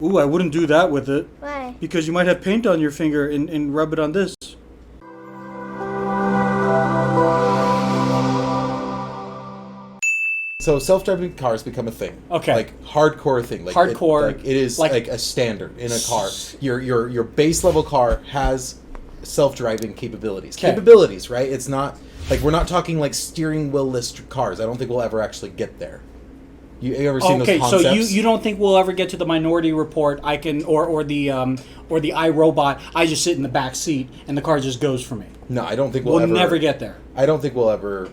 Ooh, I wouldn't do that with it. Why? Because you might have paint on your finger and rub it on this. So self-driving cars become a thing. Okay. Like hardcore thing. Like Hardcore. It is like a standard in a car. Your base level car has self-driving capabilities. Okay. Capabilities, right? It's not like we're not talking like steering wheel-less cars. I don't think we'll ever actually get there. You ever seen those concepts? Okay, so you don't think we'll ever get to the Minority Report? I can or the iRobot. I just sit in the back seat and the car just goes for me. No, I don't think We'll ever never get there. I don't think we'll ever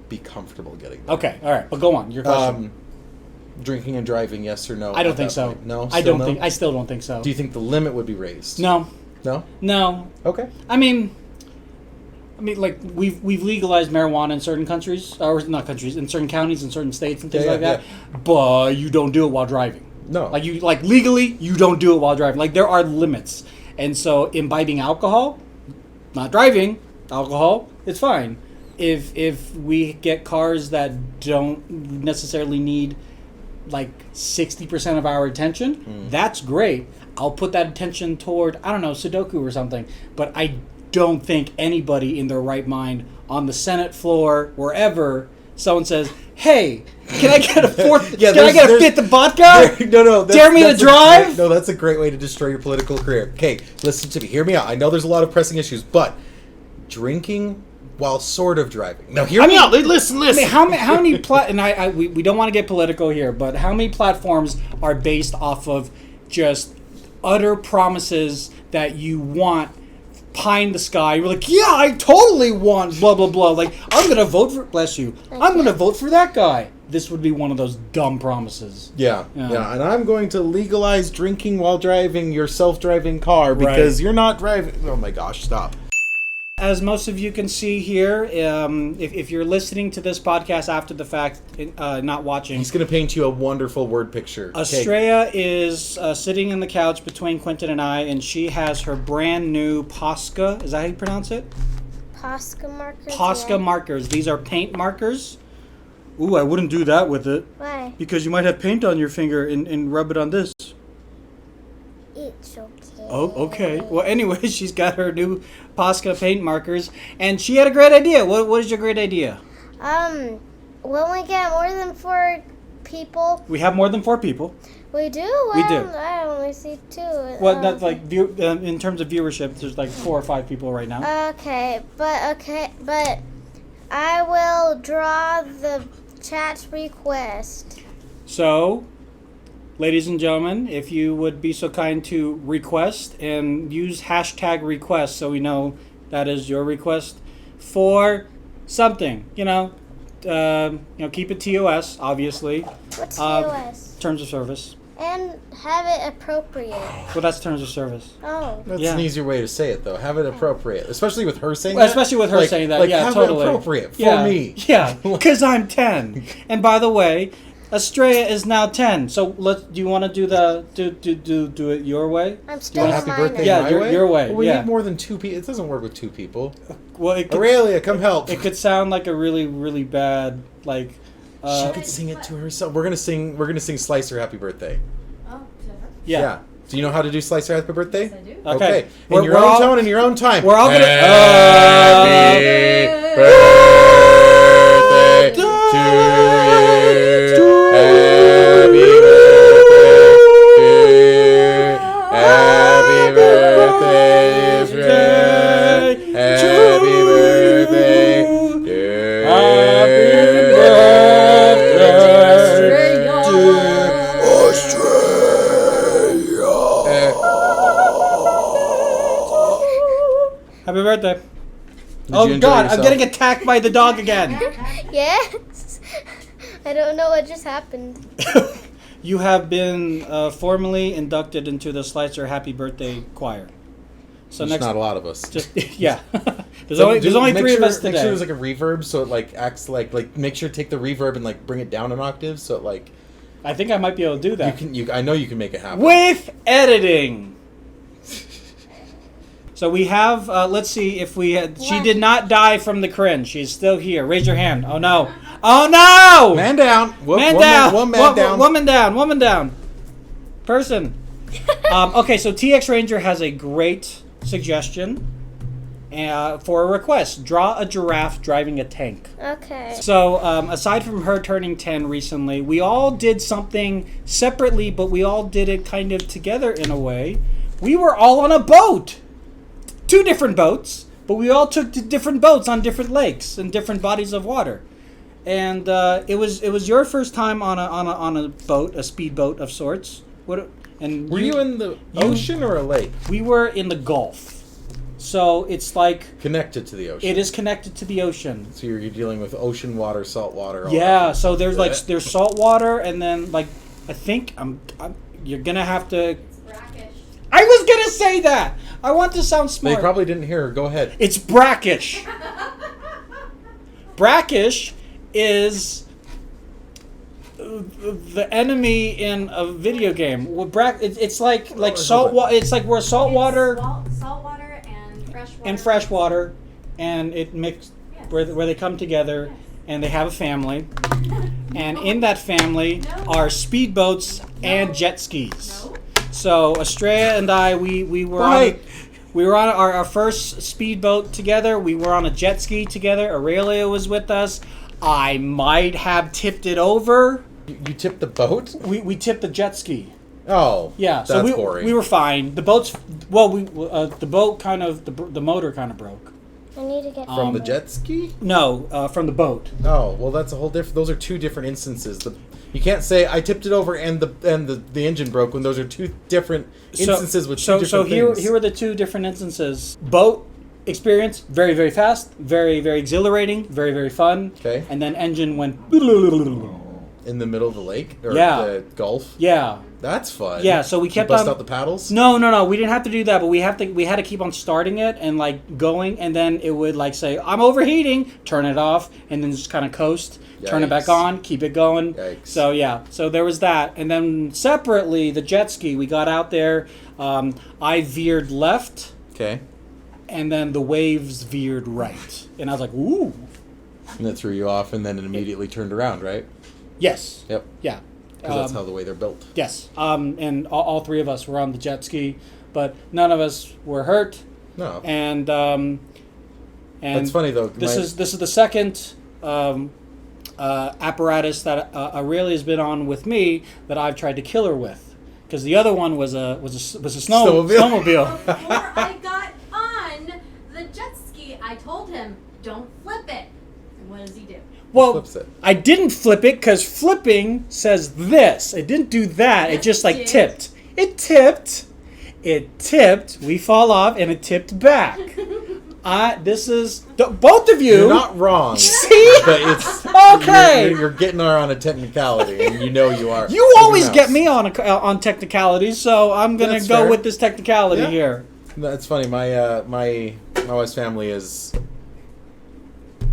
be comfortable getting there. Okay, all right, but go on. Your question. Drinking and driving, yes or no? I don't at think that so. point? No, I still don't no? think. I still don't think so. Do you think the limit would be raised? No, No. no. Okay. I mean, like we've legalized marijuana in certain countries, or not countries, in certain counties, in certain states, and things Yeah, like yeah, that. But you don't do it while driving. No. Like legally, you don't do it while driving. Like there are limits, and so imbibing alcohol, not driving, alcohol, it's fine. If we get cars that don't necessarily need like 60% of our attention, that's great. I'll put that attention toward, I don't know, Sudoku or something. But I don't think anybody in their right mind on the Senate floor, wherever, someone says, hey, can I get a fourth, Yeah, can I get a fifth of vodka? No. Dare me to drive? No, that's a great way to destroy your political career. Okay, listen to me. Hear me out. I know there's a lot of pressing issues, but drinking while sort of driving. Now, hear me out. Listen. I mean, how many and we don't want to get political here, but how many platforms are based off of just utter promises that you want pie in the sky? You're like, yeah, I totally want blah blah blah. Like, I'm gonna vote for, bless you, I'm gonna vote for that guy. This would be one of those dumb promises. Yeah, and I'm going to legalize drinking while driving your self-driving car because you're not driving. Oh my gosh, stop. As most of you can see here, if you're listening to this podcast after the fact, not watching, He's going to paint you a wonderful word picture. Astraea is sitting in the couch between Quinnton and I, and she has her brand new Posca. Is that how you pronounce it? Posca markers. Posca markers. These are paint markers. Ooh, I wouldn't do that with it. Why? Because you might have paint on your finger and rub it on this. It's okay. Oh, okay. Well, anyway, she's got her new Posca paint markers, and she had a great idea. What is your great idea? When we get more than 4 people. We have more than 4 people. We do? We do. I only see 2. Well, that's like in terms of viewership, there's like 4 or 5 people right now. Okay, but I will draw the chat request. So, ladies and gentlemen, if you would be so kind to request and use hashtag request so we know that is your request for something, keep it TOS, obviously. What's TOS? Terms of service. And have it appropriate. Well, that's terms of service. Oh. That's an easier way to say it, though. Have it appropriate. Especially with her saying Well, that. especially with her saying that, like, yeah, have totally. it appropriate for me. Yeah, because I'm 10. And by the way, Astraea is now 10. So do you want to do it your way? I'm still Do a happy minor. birthday Yeah, my your way. Well, we yeah. need more than 2 people. It doesn't work with 2 people. Well, it could, Aurelia, come help. it could sound like a really, really bad She could sing it to herself. We're gonna sing Slicer Happy Birthday. Oh, yeah. Do you know how to do Slicer Happy Birthday? yes, I do. Okay. In We're your own all- tone, in your own time. We're all gonna. Happy birthday to you. Happy birthday to you. Happy birthday, Ray. Happy birthday to Happy birthday. Did Oh, you enjoy God, I'm yourself? getting attacked by the dog again. Yes. I don't know what just happened. You have been formally inducted into the Slicer Happy Birthday Choir. So There's next, not a lot of us. just yeah. there's only 3 of us Make today. sure there's like a reverb, so it like acts like make sure to take the reverb and like bring it down an octave, so it like I think I might be able to do that I know you can make it happen. with editing. So we have. Let's see if we had. She did not die from the cringe. She's still here. Raise your hand. Oh no! Oh no! Man down. Man One down. Man down. Woman down. Woman down. Person. Okay, so TX Ranger has a great suggestion for a request. Draw a giraffe driving a tank. Okay. So, aside from her turning 10 recently, we all did something separately, but we all did it kind of together in a way. We were all on a boat. 2 different boats, but we all took different boats on different lakes and different bodies of water. And it was your first time on a boat, a speedboat of sorts. Were you in the ocean or a lake? We were in the Gulf. So it's like Connected to the ocean. it is connected to the ocean. So you're dealing with ocean water, salt water. All Yeah, that. so there's salt water, and then like I think you're gonna have to. Brackish. I was gonna say that. I want to sound smart. They probably didn't hear her. Go ahead. It's brackish. Brackish is the enemy in a video game. Well, it's like salt water. It's like where salt water Salt water and fresh water. and fresh water, and it mixed Yes. where they come together, Yes. and they have a family, and in that family No. are speedboats and No. jet skis. No. So Astraea and I, we were Right. we were on our first speedboat together. We were on a jet ski together. Aurelia was with us. I might have tipped it over. You tipped the boat? We tipped the jet ski. Oh. Yeah, That's so boring. we were fine. The boat's the boat kind of the motor kind of broke. I need to get From the jet ski? No, from the boat. Oh, well, that's a whole different. Those are 2 different instances. You can't say I tipped it over and the engine broke when those are 2 different instances with 2 different things. Here are the 2 different instances. Boat experience, very, very fast, very, very exhilarating, very, very fun. Okay. And then engine went. In the middle of the lake or Yeah. the Gulf. Yeah. That's fun. Yeah, so we You kept bust on- out the paddles. No, we didn't have to do that, but we had to keep on starting it and like going, and then it would like say, "I'm overheating," turn it off, and then just kind of coast, turn it back Yikes. on, keep it going. Yikes. So yeah, so there was that, and then separately the jet ski. We got out there. I veered left, Okay. and then the waves veered right, and I was like, "Ooh, And that threw you off, and then it immediately turned around, right? yes, Yep. yeah." Because that's how the way they're built. Yes, and all 3 of us were on the jet ski, but none of us were hurt. No. And That's funny though. This is the second apparatus that Aurelia has been on with me that I've tried to kill her with, because the other one was a snowmobile. Before I got on the jet ski, I told him, "Don't flip it." And what does he do? Well, Flips it. I didn't flip it because flipping says this. It didn't do that. It Yes, just it like did. tipped. It tipped. It tipped. We fall off, and it tipped back. This is both of you. You're not wrong. See? But it's Okay. You're getting her on a technicality, and you know you are. You always Mouse. get me on technicalities, so I'm gonna That's go fair. with this technicality Yeah. here. That's funny. My wife's family is,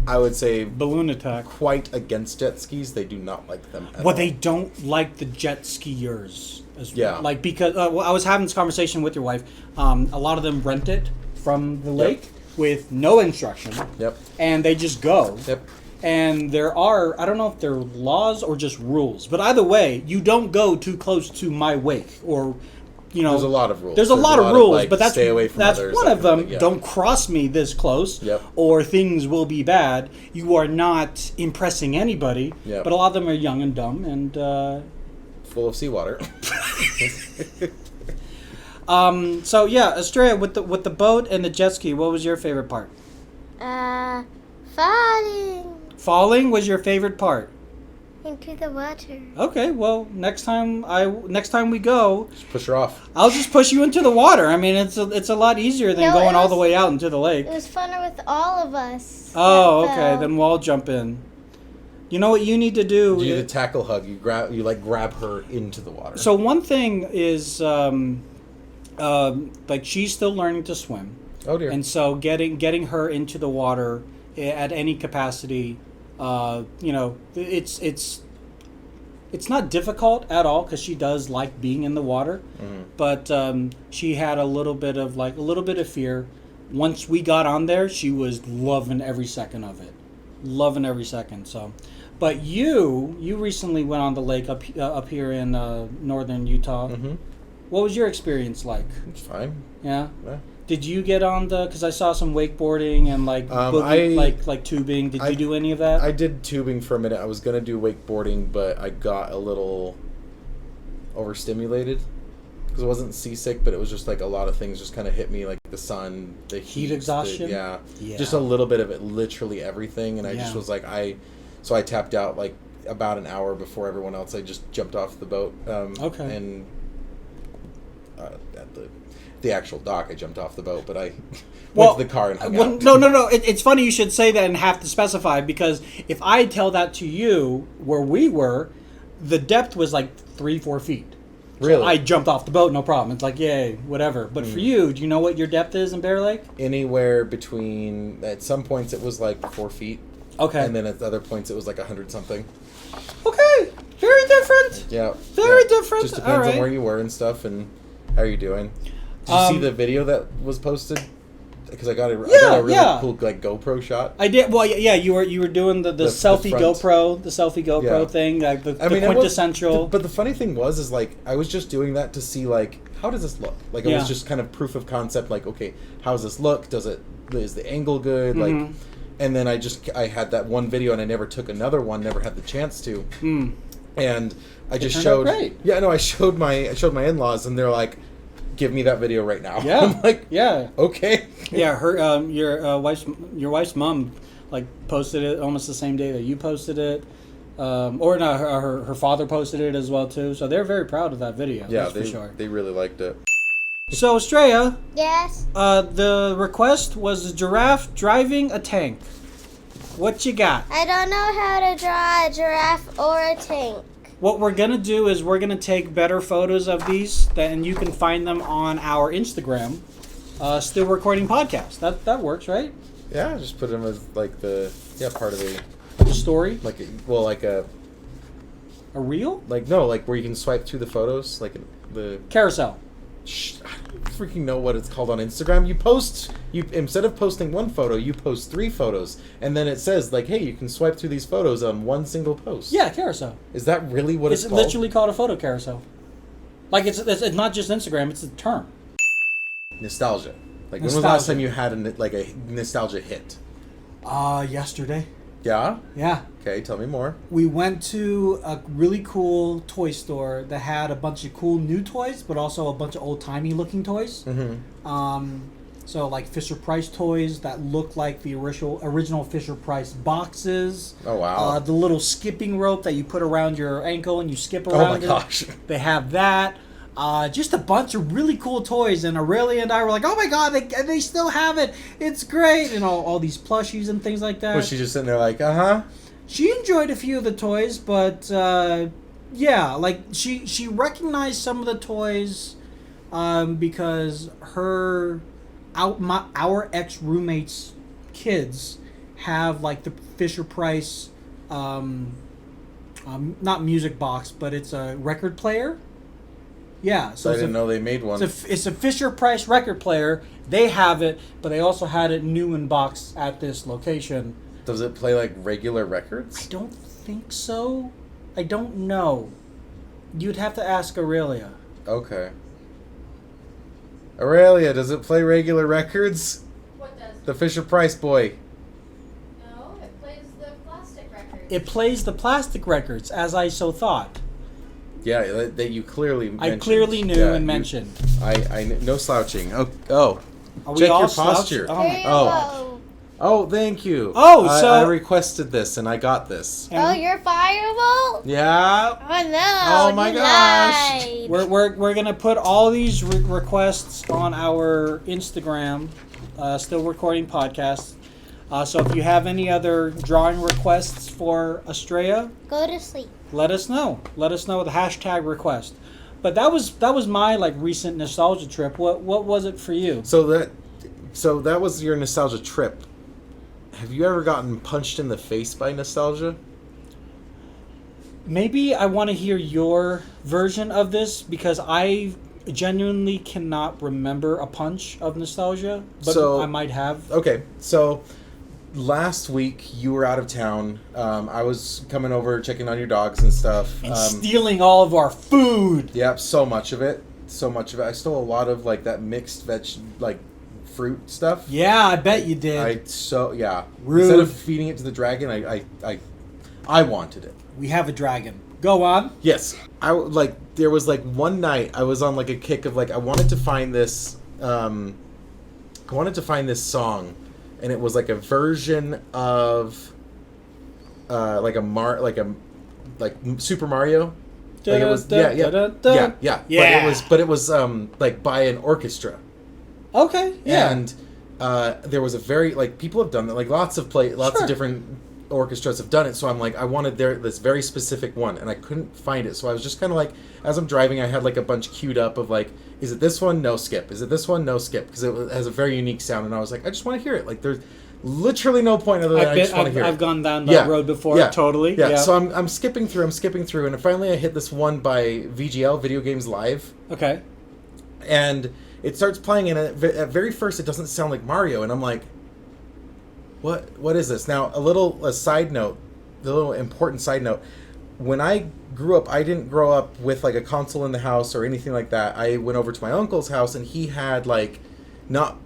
I would say, Balloon attack. quite against jet skis. They do not like them. At Well, all. they don't like the jet skiers. Yeah. Like because well, I was having this conversation with your wife. A lot of them rent it from the lake with no instruction, Yep. and they just go. Yep. And there are, I don't know if they're laws or just rules, but either way, you don't go too close to my wake, or, you know. There's a lot of rules. There's a lot of rules, like, but that's stay away from that's others, one that of kind them. thing, yeah. Don't cross me this close, Yep. or things will be bad. You are not impressing anybody, Yep. but a lot of them are young and dumb, and Full of seawater. so yeah, Astraea, with the boat and the jet ski, what was your favorite part? Falling Falling was your favorite part. into the water. Okay, well next time we go, Just push her off. I'll just push you into the water. I mean, it's a lot easier than No, going it all the was- way out into the lake. It was funner with all of us. Oh, that okay, fell. then we'll all jump in. You know what you need to do? You do the tackle hug. You grab her into the water. So one thing is, like she's still learning to swim, oh dear. and so getting her into the water at any capacity, you know, it's not difficult at all because she does like being in the water, but she had a little bit of fear. Once we got on there, she was loving every second of it, loving every second. So. But you recently went on the lake up here in northern Utah. Mhm. What was your experience like? It's fine. Yeah. Yeah. Did you get on the? Because I saw some wakeboarding and like like tubing. Did you do any of that? I did tubing for a minute. I was gonna do wakeboarding, but I got a little overstimulated because I wasn't seasick, but it was just like a lot of things just kind of hit me, like the sun, the Heat exhaustion? yeah, Yeah. just a little bit of it, literally everything, and I just Yeah. was like, so I tapped out like about an hour before everyone else. I just jumped off the boat. Okay. And at the actual dock, I jumped off the boat, but I went to the car and hung out. No. It's funny you should say that and have to specify, because if I tell that to you where we were, the depth was like 3-4 feet. So Really? I jumped off the boat, no problem. It's like, yay, whatever. But for you, do you know what your depth is in Bear Lake? Anywhere between, at some points it was like 4 feet. Okay. And then at other points it was like 100 something. Okay. Very different. Yeah. Very different. Just depends All right. on where you were and stuff and how are you doing. Did you see the video that was posted? Because I got a really cool like GoPro shot. I did. Well, yeah, you were doing the selfie front. GoPro thing, like the quintessential. But the funny thing is like I was just doing that to see like how does this look? Like it was just kind of proof of concept. Like okay, how does this look? Is the angle good? Like, and then I had that one video and I never took another one. Never had the chance to. And I just showed. Great. Yeah, no, I showed my in-laws and they're like, give me that video right now. Yeah. I'm like, yeah. Okay. Yeah, her your wife's mom like posted it almost the same day that you posted it, or no, her father posted it as well too. So they're very proud of that video. Yeah, that's for sure. They really liked it. So Astraea, Yes. the request was a giraffe driving a tank. What you got? I don't know how to draw a giraffe or a tank. What we're gonna do is we're gonna take better photos of these, and you can find them on our Instagram. Still Recording Podcast. That works, right? Yeah, just put them as like part of The story, like a reel, like where you can swipe through the photos, like the carousel. I don't freaking know what it's called on Instagram. You instead of posting one photo, you post 3 photos, and then it says like, hey, you can swipe through these photos on one single post. Yeah, carousel. Is that really what it's called? It's literally called a photo carousel. Like it's not just Instagram; it's a term. Nostalgia. Like when was the last time you had a nostalgia hit? Yesterday. Yeah. Yeah. Okay, tell me more. We went to a really cool toy store that had a bunch of cool new toys, but also a bunch of old-timey looking toys. Mm-hmm. So like Fisher Price toys that look like the original Fisher Price boxes. Oh wow. The little skipping rope that you put around your ankle and you skip around. Oh my gosh. They have that. Just a bunch of really cool toys, and Aurelia and I were like, "Oh my god, they still have it! It's great!" And all these plushies and things like that. Was she just sitting there like, uh-huh? She enjoyed a few of the toys, but yeah, like she recognized some of the toys because our ex roommate's kids have like the Fisher Price, not music box, but it's a record player. Yeah, so I didn't know they made one. It's a Fisher Price record player. They have it, but they also had it new in box at this location. Does it play like regular records? I don't think so. I don't know. You'd have to ask Aurelia. Okay. Aurelia, does it play regular records? What does? The Fisher Price boy. No, it plays the plastic record. It plays the plastic records, as I so thought. Yeah, that you clearly mentioned. I clearly knew and mentioned. No slouching. Oh. Are we Check all your posture. slouched? Oh, my Here you God. go. Oh, thank you. Oh, I requested this and I got this. Oh, you're fireball? Yeah. Oh no! Oh, my you gosh. lied. We're gonna put all these requests on our Instagram, Still Recording Podcast. So if you have any other drawing requests for Astraea, Go to sleep. let us know. Let us know with the hashtag request. But that was my like recent nostalgia trip. What was it for you? So that was your nostalgia trip. Have you ever gotten punched in the face by nostalgia? Maybe I want to hear your version of this because I genuinely cannot remember a punch of nostalgia, but So- I might have. Okay, so last week you were out of town. I was coming over checking on your dogs and stuff. And stealing all of our food. Yep, so much of it. so much of it. I stole a lot of like that mixed veg like fruit stuff. Yeah, I bet you did. Rude. Instead of feeding it to the dragon, I wanted it. We have a dragon. Go on. Yes, there was like one night I was on like a kick of like I wanted to find this song, and it was like a version of like Super Mario. Like it was yeah. But it was like by an orchestra. Okay. Yeah. And there was a very like people have done that, like lots of different orchestras have done it, so I'm like I wanted this very specific one, and I couldn't find it, so I was just kind of like, as I'm driving, I had like a bunch queued up of like, is it this one? No skip. Is it this one? No skip, because it has a very unique sound, and I was like, I just want to hear it. Like there's literally no point other than I just want to hear it. I've gone down that road before. Totally. Yeah. So I'm skipping through, and finally I hit this one by VGL, Video Games Live. Okay. And it starts playing, and at very first it doesn't sound like Mario, and I'm like, What is this? Now, a little important side note. When I grew up, I didn't grow up with like a console in the house or anything like that. I went over to my uncle's house, and he had like not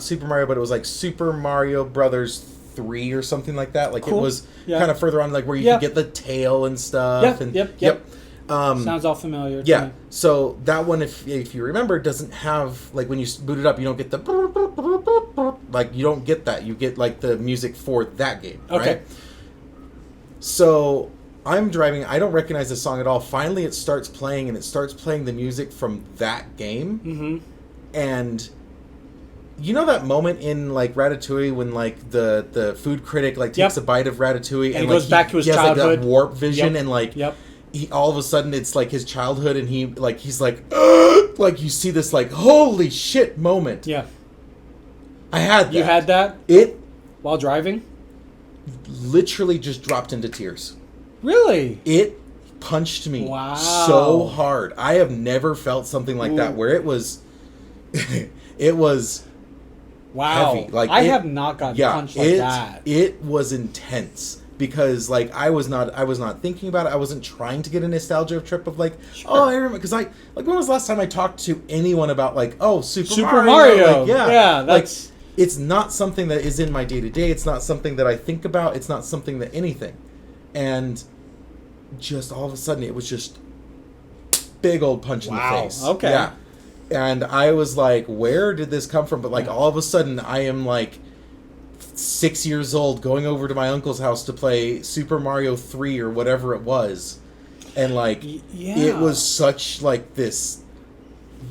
Super Mario, but it was like Super Mario Brothers 3 or something like that. Like cool. It was kind of further on, like where you could get the tail and stuff. Yep. Sounds all familiar. Yeah. Me. So that one, if you remember, doesn't have like when you boot it up, you don't get the like you don't get that. You get like the music for that game. Okay. Right? So I'm driving. I don't recognize the song at all. Finally, it starts playing, and it starts playing the music from that game. Mm-hmm. And you know that moment in like Ratatouille when like the food critic like takes a bite of Ratatouille and he goes back to his childhood, like, that warp vision, and like he all of a sudden it's like his childhood, and he's like like you see this like holy shit moment. Yeah. I had that. You had that? It while driving? Literally just dropped into tears. Really? It punched me so hard. I have never felt something like that where it was it was heavy. Like I have not gotten punched like that. It was intense because like I was not thinking about it. I wasn't trying to get a nostalgia trip of like, oh, I remember, because like when was the last time I talked to anyone about like, oh, Super Mario. Like, yeah, that's like, it's not something that is in my day-to-day. It's not something that I think about. It's not something that anything. And just all of a sudden it was just big old punch in the face. Okay. Yeah. And I was like, where did this come from? But like all of a sudden I am like 6 years old going over to my uncle's house to play Super Mario 3 or whatever it was. And like it was such like this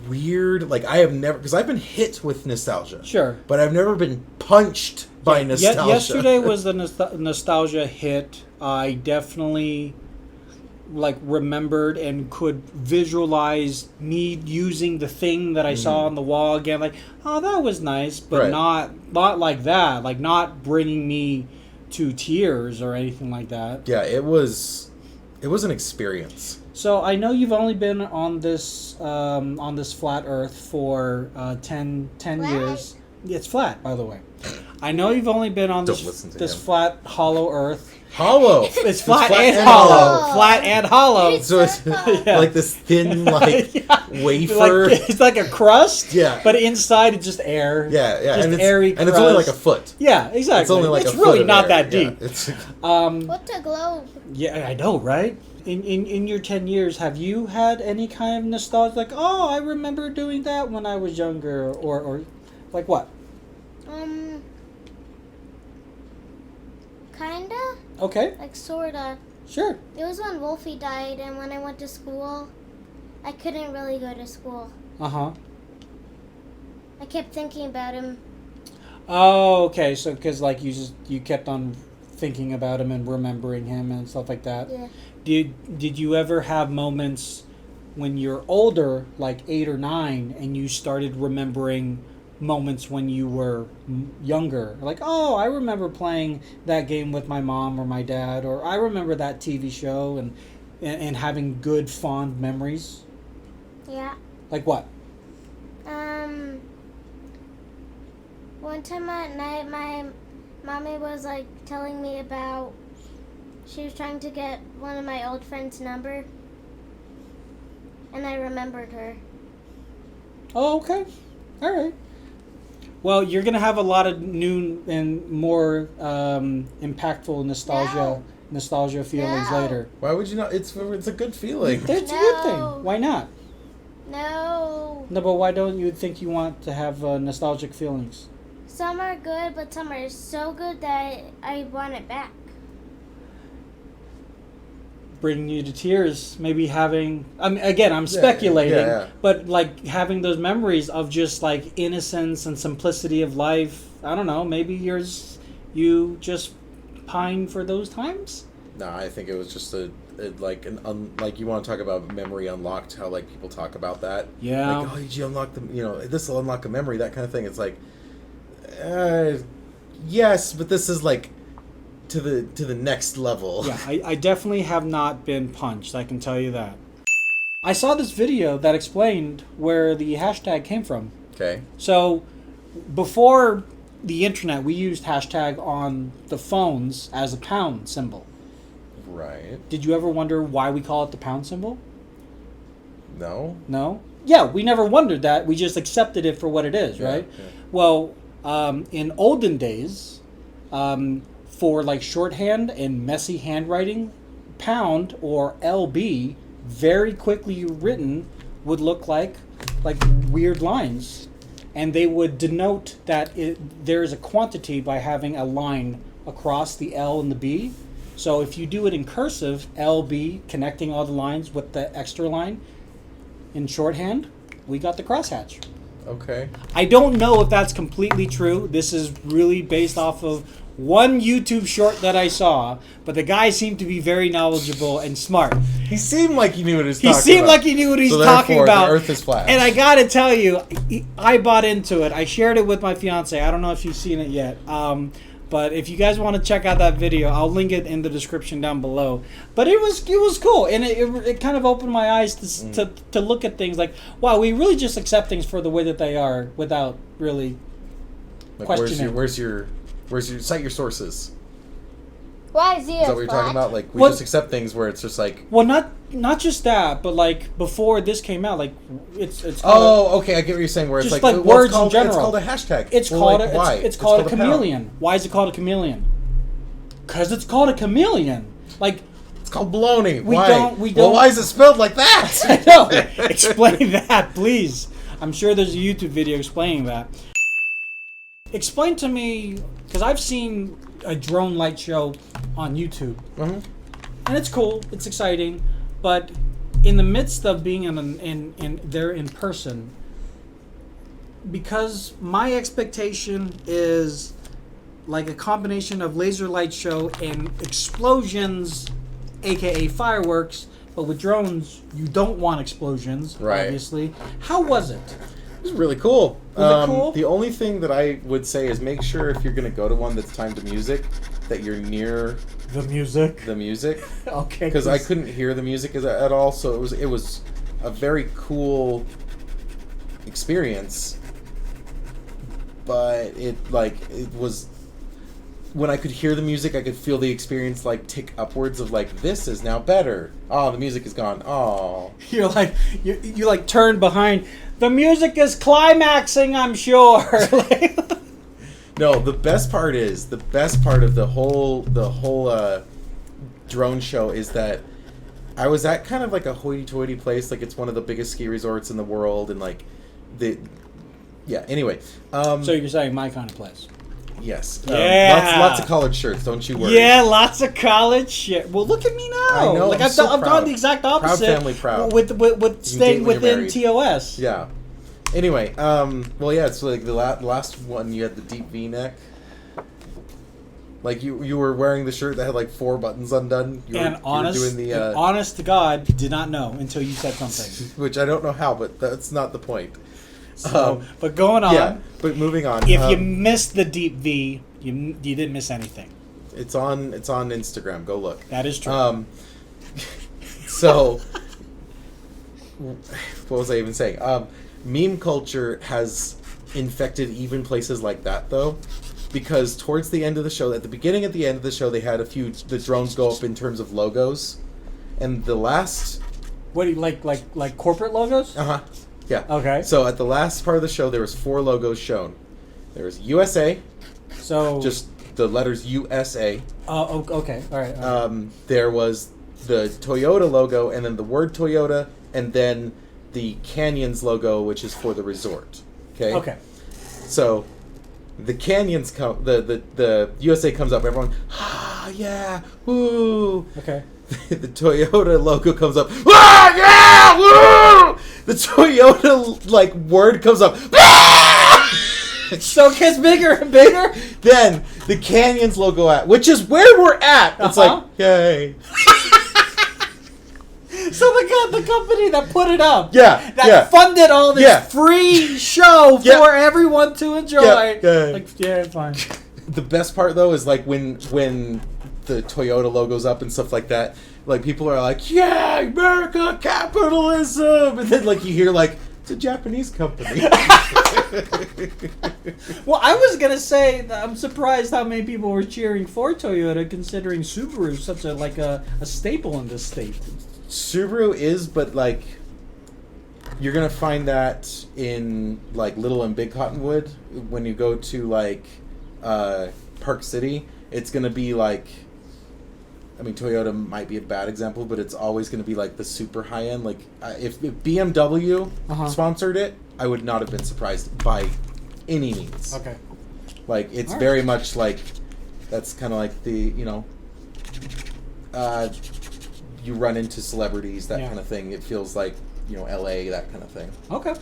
weird, like I have never, because I've been hit with nostalgia. Sure. But I've never been punched by nostalgia. Yesterday was the nostalgia hit. I definitely like remembered and could visualize me using the thing that I saw on the wall again. Like, oh, that was nice, but not like that. Like not bringing me to tears or anything like that. Yeah, it was an experience. So I know you've only been on this flat Earth for 10 years. It's flat, by the way. I know you've only been on this flat, hollow Earth. Hollow. It's flat and hollow. Flat and hollow. So it's like this thin, like wafer. It's like a crust. Yeah. But inside it's just air. Yeah. Just and airy crust. And it's only like a foot. Yeah, exactly. It's only like it's a foot really of not air. that deep. Yeah, it's what's a globe? Yeah, I know, right? In your 10 years, have you had any kind of nostalgia? Like, oh, I remember doing that when I was younger, or like what? Kinda. Okay. Like sorta. Sure. It was when Wolfie died, and when I went to school, I couldn't really go to school. Uh-huh. I kept thinking about him. Oh, okay. So, because like you kept on thinking about him and remembering him and stuff like that. Yeah. Did you ever have moments when you're older, like 8 or 9, and you started remembering moments when you were younger? Like, oh, I remember playing that game with my mom or my dad, or I remember that TV show, and having good, fond memories? Yeah. Like what? One time at night, my mommy was like telling me about, she was trying to get one of my old friend's number, and I remembered her. Oh, okay. All right. Well, you're gonna have a lot of new and more impactful nostalgia feelings No. later. Why would you not? It's a good feeling. That's a good No. thing. Why not? No. No, but why don't you think you want to have nostalgic feelings? Some are good, but some are so good that I want it back. Bringing you to tears, maybe having. I mean, again, I'm speculating, yeah. but like having those memories of just like innocence and simplicity of life. I don't know. Maybe you just pine for those times. No, I think it was just like you want to talk about memory unlocked. How like people talk about that. Yeah. Like, oh, did you unlock the? This will unlock a memory. That kind of thing. It's like, yes, but this is like to the next level. Yeah, I definitely have not been punched. I can tell you that. I saw this video that explained where the hashtag came from. Okay. So, before the internet, we used hashtag on the phones as a pound symbol. Right. Did you ever wonder why we call it the pound symbol? No. No? Yeah, we never wondered that. We just accepted it for what it is, right? Yeah. Well, in olden days, for like shorthand and messy handwriting, pound or LB, very quickly written, would look like weird lines. And they would denote that there is a quantity by having a line across the L and the B. So if you do it in cursive, LB, connecting all the lines with the extra line, in shorthand, we got the crosshatch. Okay. I don't know if that's completely true. This is really based off of one YouTube short that I saw, but the guy seemed to be very knowledgeable and smart. He seemed like he knew what he was talking about. He seemed like he knew what he was talking therefore, about. The Earth is flat. And I gotta tell you, I bought into it. I shared it with my fiance. I don't know if you've seen it yet. But if you guys want to check out that video, I'll link it in the description down below. But it was cool, and it kind of opened my eyes to look at things like, wow, we really just accept things for the way that they are without really questioning. Where's your cite your sources? Why is he Is that what you're talking about? Like we What? just accept things where it's just like. Well, not just that, but like before this came out, like it's called Oh, okay. I get what you're saying. Where it's just like, like well, words it's called, in general. It's called a hashtag. It's Well, called like, why? it's called a pound. chameleon. Why is it called a chameleon? Because it's called a chameleon. Like It's called baloney. We Why? don't- Well, why is it spelled like that? I know. Explain that, please. I'm sure there's a YouTube video explaining that. Explain to me, because I've seen a drone light show on YouTube, Mhm. and it's cool, it's exciting, but in the midst of being in there in person, because my expectation is like a combination of laser light show and explosions, aka fireworks, but with drones you don't want explosions, Right. obviously. How was it? It was really cool. Was it cool? The only thing that I would say is make sure if you're going to go to one that's timed to music, that you're near The music. the music. Okay. Because I couldn't hear the music at all, so it was a very cool experience. But it was when I could hear the music, I could feel the experience like tick upwards of like this is now better. Oh, the music is gone. Oh, You're like you like turn behind. The music is climaxing, I'm sure. no. The best part of the whole drone show is that I was at kind of like a hoity-toity place, like it's one of the biggest ski resorts in the world, and like anyway. So you're saying my kind of place? Yes. Yeah. Lots of collared shirts. Don't you worry. Yeah, lots of college shit. Well, look at me now. I know, Like I'm I've so done proud. the exact opposite. Proud family, proud. With staying date when you're within married. TOS. Yeah. Anyway, well, yeah, it's like the last one. You had the deep V-neck. Like you were wearing the shirt that had like 4 buttons undone. You were doing the and honest to God, did not know until you said something. which I don't know how, but that's not the point. So, but going on. Yeah, but moving on. If you missed the deep V, you didn't miss anything. it's on Instagram. Go look. That is true. So, what was I even saying? Meme culture has infected even places like that, though, because towards the end of the show, at the beginning, at the end of the show, they had the drones go up in terms of logos, and the last. What do you like corporate logos? Uh huh. Yeah. Okay. So at the last part of the show, there was 4 logos shown. There was USA, So just the letters USA. okay. All right. There was the Toyota logo, and then the word Toyota, and then the Canyons logo, which is for the resort. Okay. Okay. So the Canyons come. The USA comes up. Everyone, yeah, woo. Okay. The Toyota logo comes up. Yeah, woo. The Toyota word comes up. So it gets bigger and bigger. Then the Canyons logo which is where we're at. It's like, yay. So the company that put it up, that funded all this free show for everyone to enjoy. Fine. The best part though is when the Toyota logo's up and stuff like that. Like people are like, yeah, America, capitalism, and then you hear it's a Japanese company. Well, I was gonna say that I'm surprised how many people were cheering for Toyota, considering Subaru is such a staple in this state. Subaru is, but you're gonna find that in Little and Big Cottonwood. When you go to Park City, it's gonna be Toyota might be a bad example, but it's always gonna be the super high end. If BMW sponsored it, I would not have been surprised by any means. Okay. It's very much that's kind of the you run into celebrities, that kind of thing. It feels LA, that kind of thing. Okay.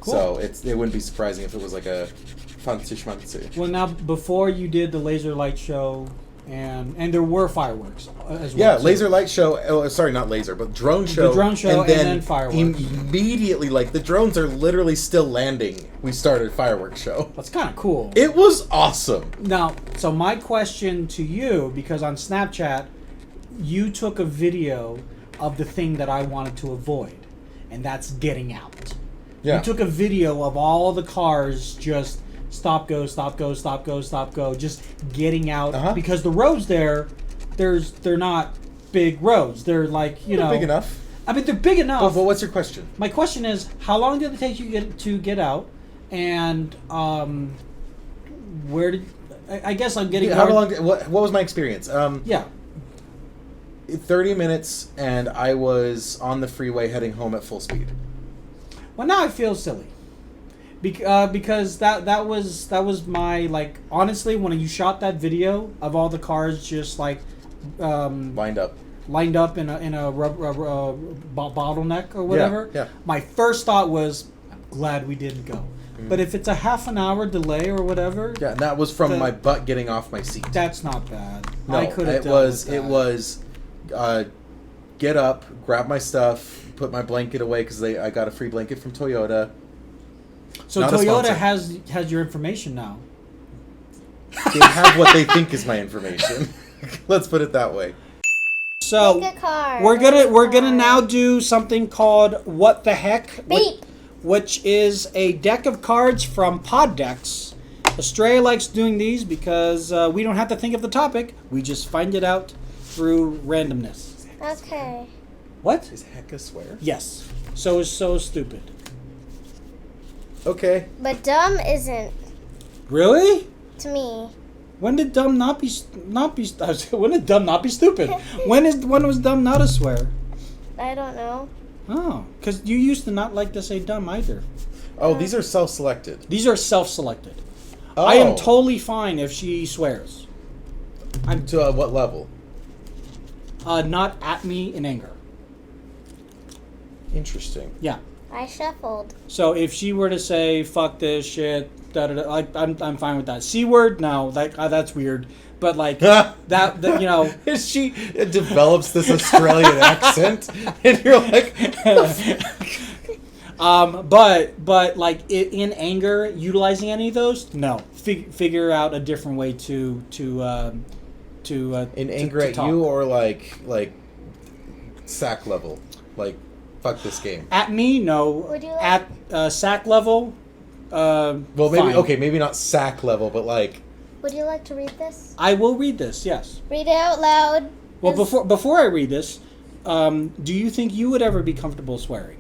Cool. So it wouldn't be surprising if it was a fancy schmancy. Well, now before you did the laser light show, and there were fireworks as well. Yeah, laser light show. Oh, sorry, not laser, but drone show. The drone show and then fireworks. Immediately, the drones are literally still landing. We started fireworks show. That's kind of cool. It was awesome. Now, so my question to you, because on Snapchat, you took a video of the thing that I wanted to avoid, and that's getting out. Yeah. You took a video of all the cars just stop, go, stop, go, stop, go, stop, go, just getting out, because the roads they're not big roads. They're They're big enough. I mean, they're big enough. But what's your question? My question is, how long did it take you to get out, and where did I guess I'm getting how long? What was my experience? 30 minutes, and I was on the freeway heading home at full speed. Well, now I feel silly. Because that was my honestly, when you shot that video of all the cars just lined up in a bottleneck or whatever. Yeah. My first thought was, I'm glad we didn't go. But if it's a half an hour delay or whatever, and that was from my butt getting off my seat. That's not bad. No, I could have it was get up, grab my stuff, put my blanket away because I got a free blanket from Toyota. So Not Toyota has your information now. They have what they think is my information. Let's put it that way. So make a car. We're gonna now do something called What the Heck, which is a deck of cards from Pod Decks. Astraea likes doing these because we don't have to think of the topic; we just find it out through randomness. Okay. What? Is heck a swear? Yes. So stupid. Okay. But dumb isn't. Really? To me. When did dumb not be when did dumb not be stupid? when was dumb not a swear? I don't know. Oh, because you used to not like to say dumb either. Oh, these are self-selected. These are self-selected. Oh. I am totally fine if she swears. To what level? Not at me in anger. Interesting. Yeah. I shuffled. So if she were to say "fuck this shit," I'm fine with that. C word, no, that's weird. But she develops this Australian accent, and you're like, but in anger, utilizing any of those, no. Figure out a different way to in anger at talk. you, or sack level, fuck this game. At me, no. Would you like? At sack level, well, maybe not sack level, but Would you like to read this? I will read this. Yes. Read it out loud. Well, before I read this, do you think you would ever be comfortable swearing?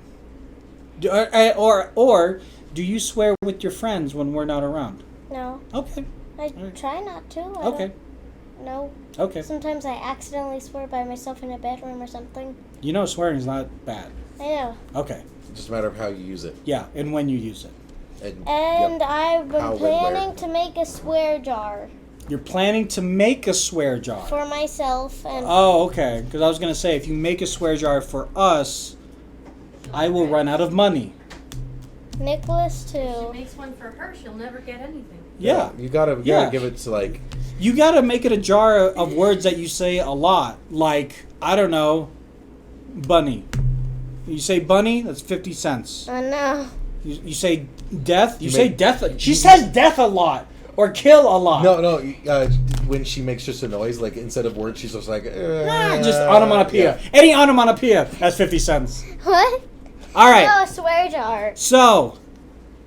Or do you swear with your friends when we're not around? No. Okay. I Alright. try not to. Okay. No. Okay. Sometimes I accidentally swear by myself in a bedroom or something. You know swearing's not bad. I know. Okay. It's just a matter of how you use it. Yeah, and when you use it. And yep. I've been How, when, where. planning to make a swear jar You're planning to make a swear jar. for myself and Oh, okay. Because I was going to say, if you make a swear jar for us, I will run out of money. Nicholas She too. makes one for her, she'll never get anything. Yeah. You gotta Yeah. give it to like. You got to make it a jar of words that you say a lot. Like, I don't know, bunny. You say bunny, that's 50 cents. Oh no. You say death, you You say make- death. She says death a lot. Or kill a lot. No. When she makes just a noise, like instead of words, she's just like. Just onomatopoeia. Yeah. Any onomatopoeia, that's 50 cents. What? All right. Oh, a swear jar. So,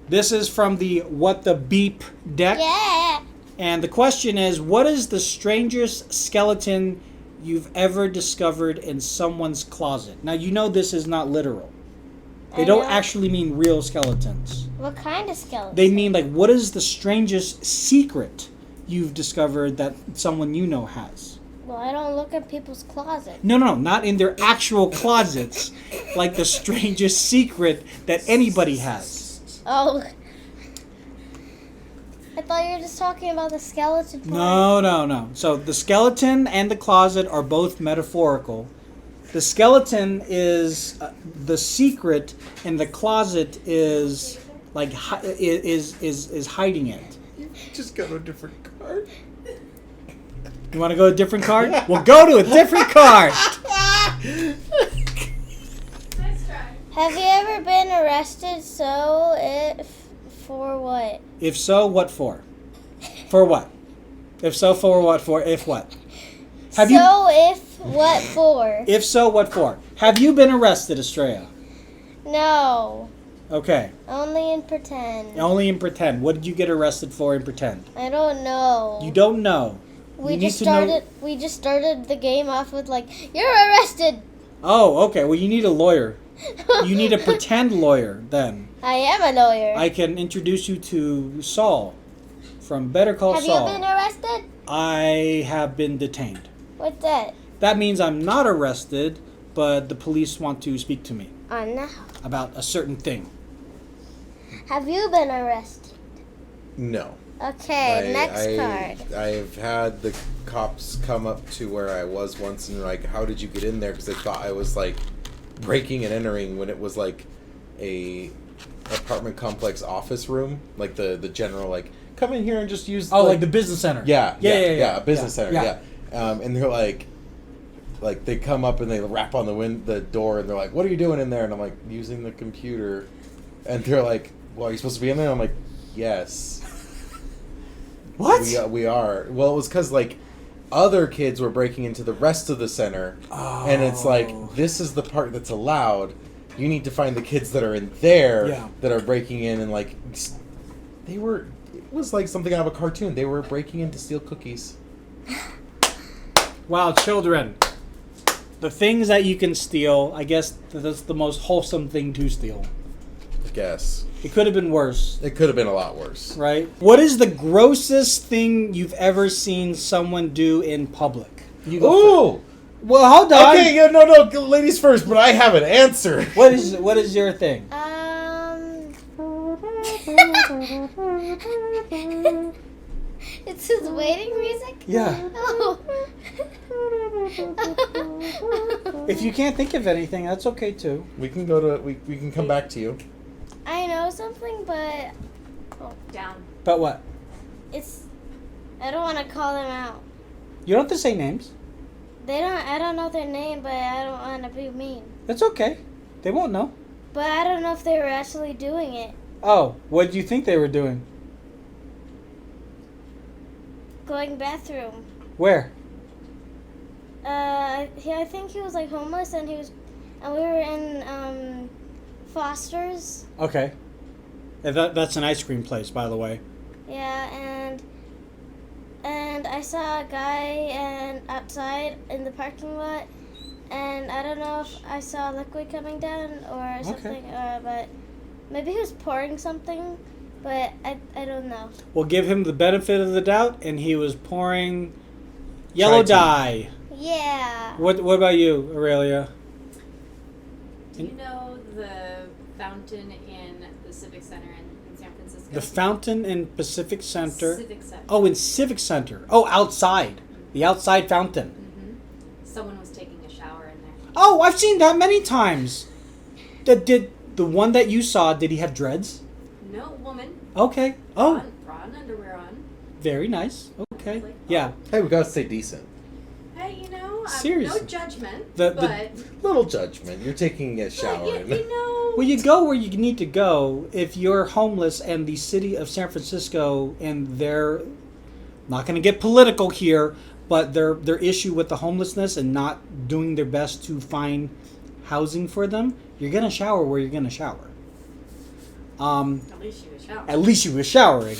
this is from the What the Beep deck. Yeah. And the question is, what is the strangest skeleton you've ever discovered in someone's closet? Now, you know this is not literal. They I don't know. actually mean real skeletons. What kind of skeleton? They mean, like, what is the strangest secret you've discovered that someone you know has? Well, I don't look at people's closets. No, not in their actual closets. Like the strangest secret that anybody has. Oh. I thought you were just talking about the skeleton part. No. So the skeleton and the closet are both metaphorical. The skeleton is the secret, and the closet is like is hiding it. Just go to a different card. You want to go to a different card? We'll go to a different card. Nice try. Have you ever been arrested? For what? If so, what for? For what? If so, for what? For if what? Have you? What for? If so, what for? Have you been arrested, Astraea? No. Okay. Only in pretend. Only in pretend. What did you get arrested for in pretend? I don't know. You don't know. We You just need to know- started. We just started the game off with like, "You're arrested." Oh, okay. Well, you need a lawyer. You need a pretend lawyer then. I am a lawyer. I can introduce you to Saul from Better Call Have Saul. you been arrested? I have been detained. What's that? That means I'm not arrested, but the police want to speak to me Oh no. about a certain thing. Have you been arrested? No. Okay, next card. I've had the cops come up to where I was once and like, how did you get in there? Because they thought I was like breaking and entering when it was like a apartment complex office room, like the general like come in here and just use. Oh, like the business center. Yeah, a business Yeah, center. Yeah. And they're like they come up and they rap on the door and they're like, "What are you doing in there?" And I'm like, "Using the computer." And they're like, "Well, are you supposed to be in there?" And I'm like, "Yes." What? We are. Well, it was because like other kids were breaking into the rest of the center, and it's like this is the part that's allowed. You need to find the kids that are in there that are breaking in, and like they were. It was like something out of a cartoon. They were breaking in to steal cookies. Wow, children. The things that you can steal, I guess that's the most wholesome thing to steal. I guess It could have been worse. it could have been a lot worse. Right? What is the grossest thing you've ever seen someone do in public? You go Ooh. first. Well, hold on. Okay, yeah, no, ladies first, but I have an answer. What is your thing? It's his waiting music? Yeah. Oh. If you can't think of anything, that's okay too. We can go to we can come back to you. I know something, but Down. But what? it's. I don't want to call them out. You don't have to say names. I don't know their name, but I don't want to be mean. That's okay. They won't know. But I don't know if they were actually doing it. Oh, what did you think they were doing? Going bathroom. Where? I think he was like homeless, and we were in Foster's. Okay. That's an ice cream place, by the way. Yeah, and I saw a guy outside in the parking lot, and I don't know if I saw liquid coming down or something, but Maybe he was pouring something, but I don't know. We'll give him the benefit of the doubt, and he was pouring yellow dye. Yeah. What about you, Aurelia? Do you know the fountain in the Civic Center in San Francisco? The fountain in Pacific Center. Civic Center. Oh, in Civic Center. Oh, outside. The outside fountain. Someone was taking a shower in there. Oh, I've seen that many times. Did the one that you saw, did he have dreads? No, woman. Okay. Oh, Bra and underwear on. very nice. Okay. Like, Yeah. Hey, we gotta stay decent. Hey, Seriously. no judgment, The- but Little judgment. You're taking a shower. but you know. Well, you go where you need to go. If you're homeless and the city of San Francisco and they're not going to get political here, but their issue with the homelessness and not doing their best to find housing for them, you're going to shower where you're going to shower. At least she was showering. At least you were showering.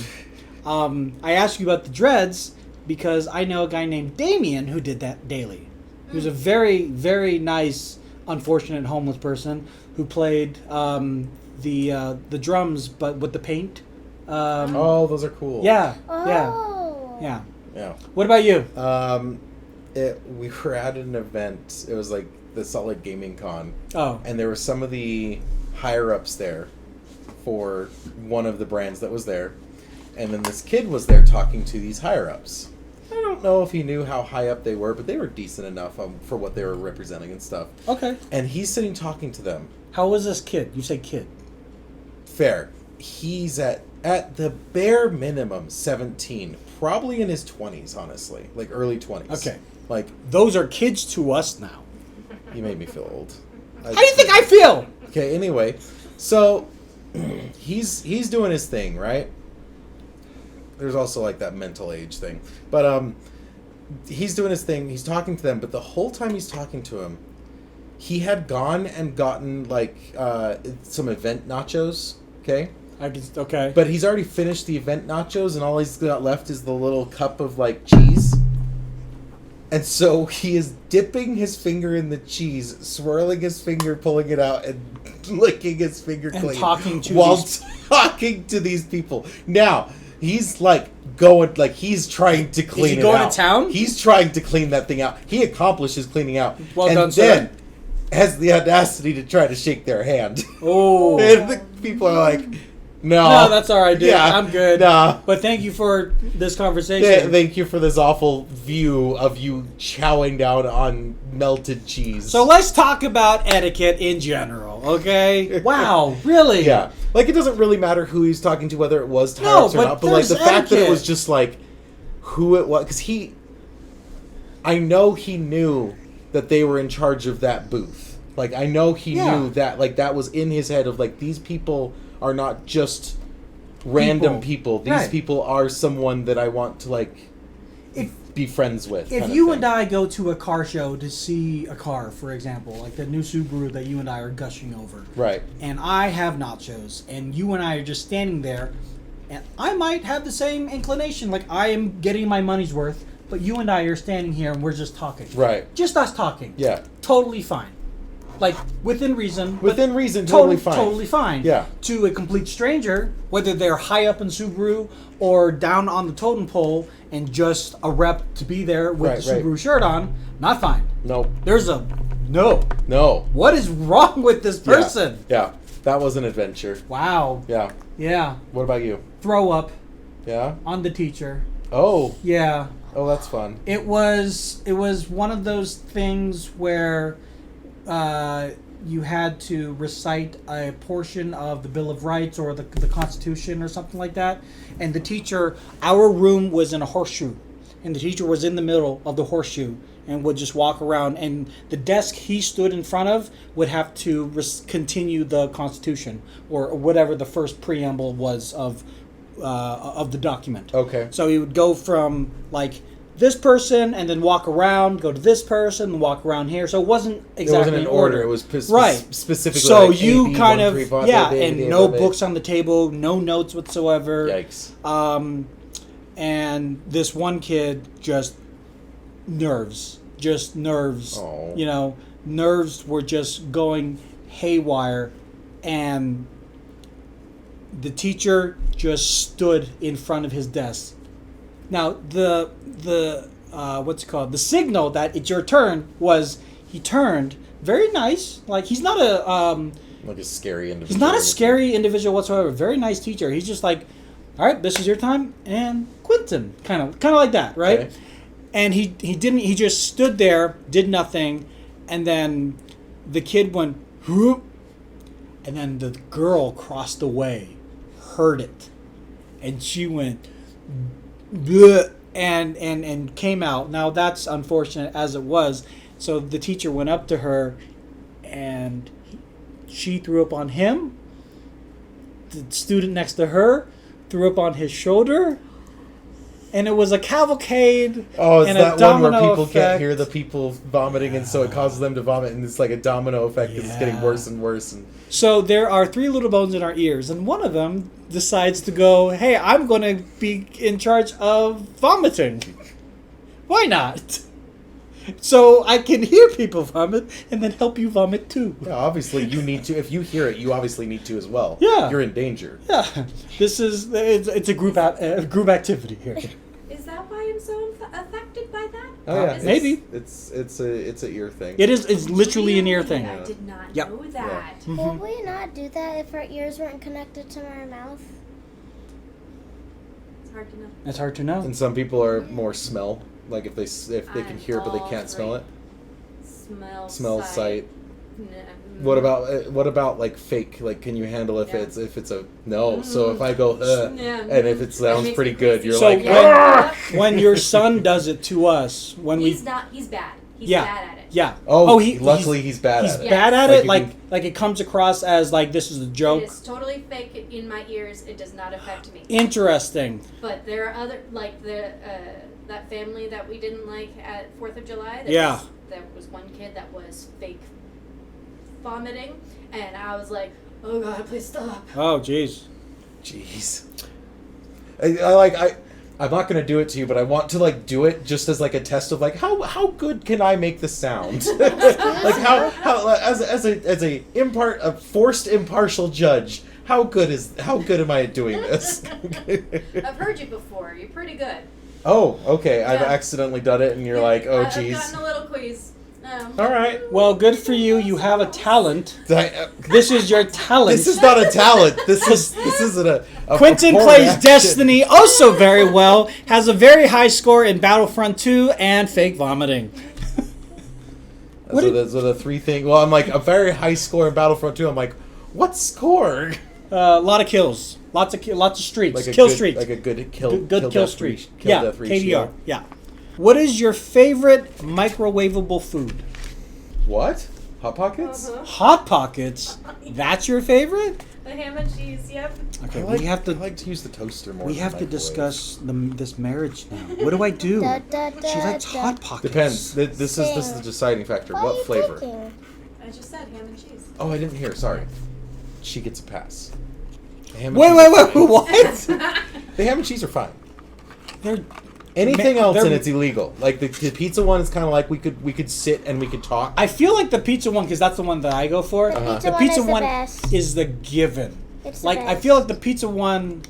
I asked you about the dreads because I know a guy named Damien who did that daily. He was a very, very nice, unfortunate homeless person who played the drums, but with the paint. Oh, those are cool. Yeah, Oh. yeah. Yeah. What about you? We were at an event. It was like the Salt Lake Gaming Con, Oh, and there were some of the higher ups there for one of the brands that was there, and then this kid was there talking to these higher ups. I don't know if he knew how high up they were, but they were decent enough for what they were representing and stuff. okay. And he's sitting talking to them. How was this kid? You say kid. Fair. He's at the bare minimum 17, probably in his 20s, honestly, like early 20s. Okay. Like, Those are kids to us now. you made me feel old. How do you think I feel? Okay, anyway, so he's doing his thing, right? There's also like that mental age thing. But he's doing his thing, he's talking to them, but the whole time he's talking to him, he had gone and gotten like some event nachos, okay? Okay. But he's already finished the event nachos, and all he's got left is the little cup of like cheese. And so he is dipping his finger in the cheese, swirling his finger, pulling it out, and licking his finger And clean talking to while these- talking to these people. Now he's like going, like he's trying to clean it out. going to town? He's trying to clean that thing out. He accomplishes cleaning out, Well and done, then sir. has the audacity to try to shake their hand. Oh. And the people are like, no. No, that's all right, dude. Yeah, I'm good. nah. But thank you for this conversation. Thank you for this awful view of you chowing down on melted cheese. So let's talk about etiquette in general, okay? Wow, really? Yeah. Like, it doesn't really matter who he's talking to, whether it was No, Tyrus or but not, but like the there's fact that it etiquette. was just like who it was, because I know he knew that they were in charge of that booth. Like, I know he Yeah. knew that, like, that was in his head of like, these people are not just random people. These Right. people are someone that I want to like be friends with. If kind of you thing. and I go to a car show to see a car, for example, like the new Subaru that you and I are gushing over, Right. and I have nachos, and you and I are just standing there, and I might have the same inclination, like I am getting my money's worth, but you and I are standing here and we're just talking. Right. Just us talking. Yeah. Totally fine. Like, within reason. but Within reason, totally fine. Totally fine. Yeah. To a complete stranger, whether they're high up in Subaru or down on the totem pole and just a rep to be there with Right, the right. Subaru shirt on, not fine. Nope. There's a no. No. What is wrong with this Yeah. person? Yeah. That was an adventure. Wow. Yeah. Yeah. What about you? Throw up Yeah. on the teacher. Oh. Yeah. Oh, that's fun. It was one of those things where you had to recite a portion of the Bill of Rights or the Constitution or something like that. And the teacher, our room was in a horseshoe. And the teacher was in the middle of the horseshoe and would just walk around. And the desk he stood in front of would have to continue the Constitution or whatever the first preamble was of the document. Okay. So he would go from like this person and then walk around, go to this person, and walk around here. So it wasn't exactly It wasn't in in order. order. It was right. specifically. So like you AB, kind 1, of 3, 5, yeah, 8, 8, and 8, no 8, 8. books on the table, no notes whatsoever. Yikes. And this one kid just nerves. Oh. You know, nerves were just going haywire, and the teacher just stood in front of his desk. Now the what's it called? The signal that it's your turn was he turned very nice. Like he's not like a scary individual. he's not a scary individual whatsoever. Very nice teacher. He's just like, all right, this is your time, and Quinnton, kind of like that, right? Okay. And he didn't. He just stood there, did nothing, and then the kid went, whoop, and then the girl crossed away, heard it, and she went, bleh, and came out. Now that's unfortunate as it was. So the teacher went up to her, and she threw up on him. The student next to her threw up on his shoulder. And it was a cavalcade. Oh, it's and that a domino one where people effect. can't hear the people vomiting, and so it causes them to vomit, and it's like a domino effect because it's getting worse and worse. And So there are 3 little bones in our ears, and one of them decides to go, hey, I'm going to be in charge of vomiting. Why not? So I can hear people vomit and then help you vomit too. yeah, obviously you need to. If you hear it, you obviously need to as well. Yeah. You're in danger. Yeah, it's a group activity here. Is that why I'm so affected by that? Oh yeah, Maybe. it's a ear thing. It's literally an ear thing. I did not Yep. know that. Would we not do that if our ears weren't connected to our mouth? It's hard to know. It's hard to know. And some people are more smell. Like if they can I'm hear it but they all can't smell it. Smell, Sight. No. What about like fake? Like, can you handle if No. it's a no? So if I go Yeah. and if it sounds makes pretty me good, crazy. you're So like, when your son does it to us, when He's bad. He's yeah, bad at it. yeah. luckily he's bad he's at it. bad at Like it. you Like can- like it comes across as like this is a joke. It is totally fake in my ears. It does not affect me. Interesting. But there are other, like that family that we didn't like at 4th of July. Yeah. There was one kid that was fake vomiting, and I was like, oh God, please stop. Oh, jeez. Jeez. I'm not gonna do it to you, but I want to like do it just as like a test of like how good can I make this sound? Like how as a forced impartial judge, how good am I at doing this? I've heard you before. You're pretty good. Oh, okay. I've Yeah. accidentally done it, and you're like, oh, I've jeez. gotten a little quiz. All right. Well, good for you. You have a talent. This This is your talent. is not a talent. This isn't a Quinnton porn plays action. Destiny also very well, has a very high score in Battlefront 2 and fake vomiting. What So the 3 thing. Well, I'm like a very high score in Battlefront 2. I'm like, what score? A lot of kills. Lots of streaks. Like a Kill good, streaks. Like a good kill. Good kill death streak. kill Yeah, death ratio. KDR. Yeah. What is your favorite microwavable food? What? Hot Pockets? Hot Pockets. That's your favorite? The ham and cheese, yep. Okay, I we have to. I like to use the toaster more. We than have to microwave. discuss this marriage now. What do I do? Da, da, da, She likes da. Hot Pockets. Depends. This is the deciding factor. What are What you flavor? thinking? I just said ham and cheese. Oh, I didn't hear. Sorry. She gets a pass. The ham and Wait, cheese wait, are wait, fine. what? The ham and cheese are fine. They're Anything Ma- else they're- and it's illegal. Like the pizza one is kind of like we could sit and we could talk. I feel like the pizza one, because that's the one that I go for. The The pizza pizza one one is the best. is the given. It's the Like I best. feel like the pizza one.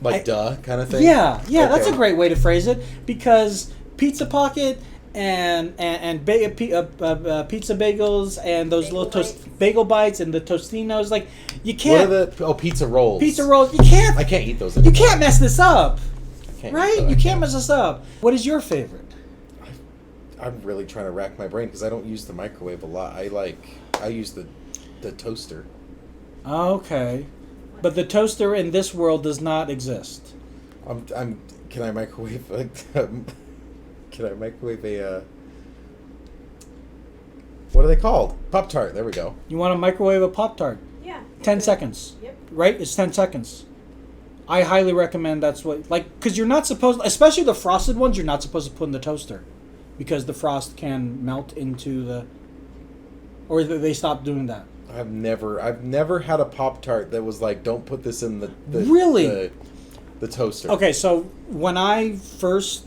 Like duh kind of thing. Yeah, that's a Okay. great way to phrase it, because Pizza Pocket and pizza bagels and those Bagel little bites. bagel bites and the Tostinos, like you What can't are the pizza rolls? pizza rolls. You can't. I can't eat those. You can't mess this up, I can't eat right? that. You can't mess this up. What is your favorite? I'm really trying to rack my brain because I don't use the microwave a lot. I use the toaster. Okay, but the toaster in this world does not exist. Can I microwave? Can I microwave a? What are they called? Pop-Tart. There we go. You want to microwave a Pop-Tart? Yeah. 10 seconds. Yep. Right? It's 10 seconds. I highly recommend that's what, like, because you're not supposed, especially the frosted ones, you're not supposed to put in the toaster because the frost can melt into the, or they stop doing that. I've never had a Pop-Tart that was like, don't put this in the Really? the toaster. Okay, so when I first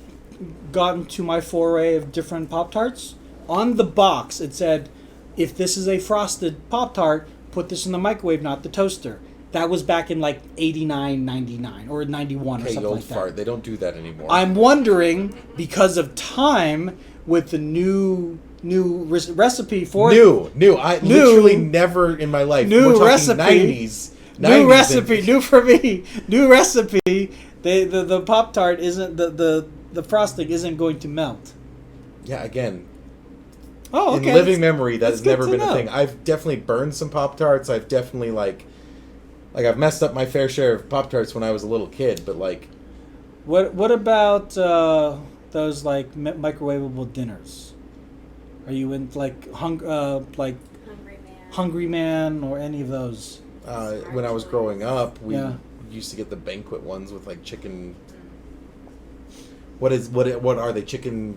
got into my foray of different Pop-Tarts, on the box it said, if this is a frosted Pop-Tart, put this in the microwave, not the toaster. That was back in like 89, 99, or 91 or Okay, something old like fart. that. They don't do that anymore. I'm wondering, because of time, with the new recipe for New. I literally never in my life. New We're talking recipe. 90s. New 90s recipe, vintage. new for me. New recipe. The Pop-Tart isn't the frosting isn't going to melt. Yeah, again, Oh, okay. in living memory, that that's has good never to been know. a thing. I've definitely burned some Pop-Tarts. I've definitely like I've messed up my fair share of Pop-Tarts when I was a little kid, but like What about those like microwavable dinners? Are you in like Hungry man. Hungry Man or any of those? when I was growing up, we Yeah. used to get the banquet ones with like chicken. What are they? Chicken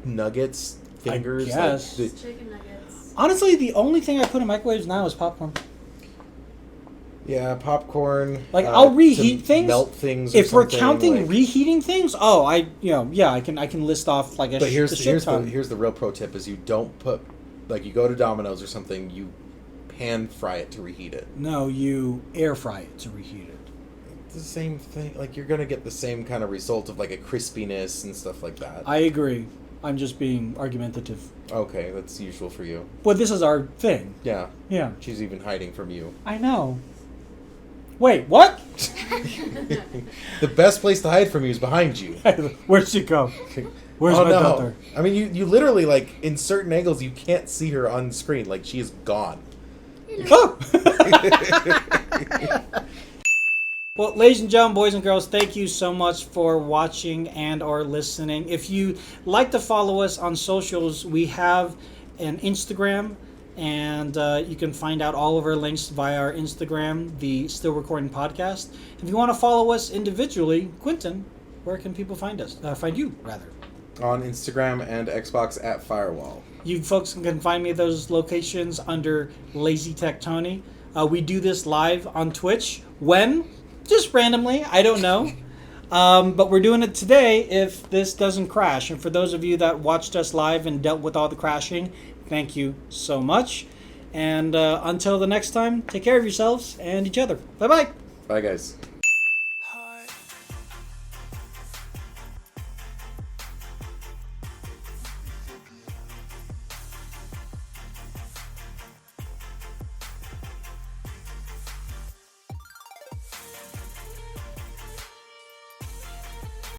nuggets, fingers. guess. Like Chicken nuggets. Honestly, the only thing I put in microwaves now is popcorn. popcorn. Like, I'll reheat to things. melt things. Or If we're something, counting like- reheating things, I can list off like a But here's shit ton. here's the real pro tip: is you don't put like you go to Domino's or something, you pan fry it to reheat it. No, you air fry it to reheat it. It's the same thing. Like you're gonna get the same kind of result of like a crispiness and stuff like that. I agree. I'm just being argumentative. Okay, that's usual for you. But this is our thing. Yeah, Yeah. she's even hiding from you. I know. Wait, what? The best place to hide from you is behind you. Where'd she go? Where's Oh my no! daughter? I mean, you literally like in certain angles you can't see her on screen. Like she is gone. Oh! Well, ladies and gentlemen, boys and girls, thank you so much for watching and or listening. If you like to follow us on socials, we have an Instagram, and you can find out all of our links via our Instagram, the Still Recording Podcast. If you want to follow us individually, Quinnton, where can people find us? Find you, rather. On Instagram and Xbox at Firewall. You folks can find me at those locations under Lazy Tech Tony. We do this live on Twitch. When? Just randomly. I don't know. But we're doing it today if this doesn't crash. And for those of you that watched us live and dealt with all the crashing, thank you so much. And until the next time, take care of yourselves and each other. Bye-bye. Bye, guys.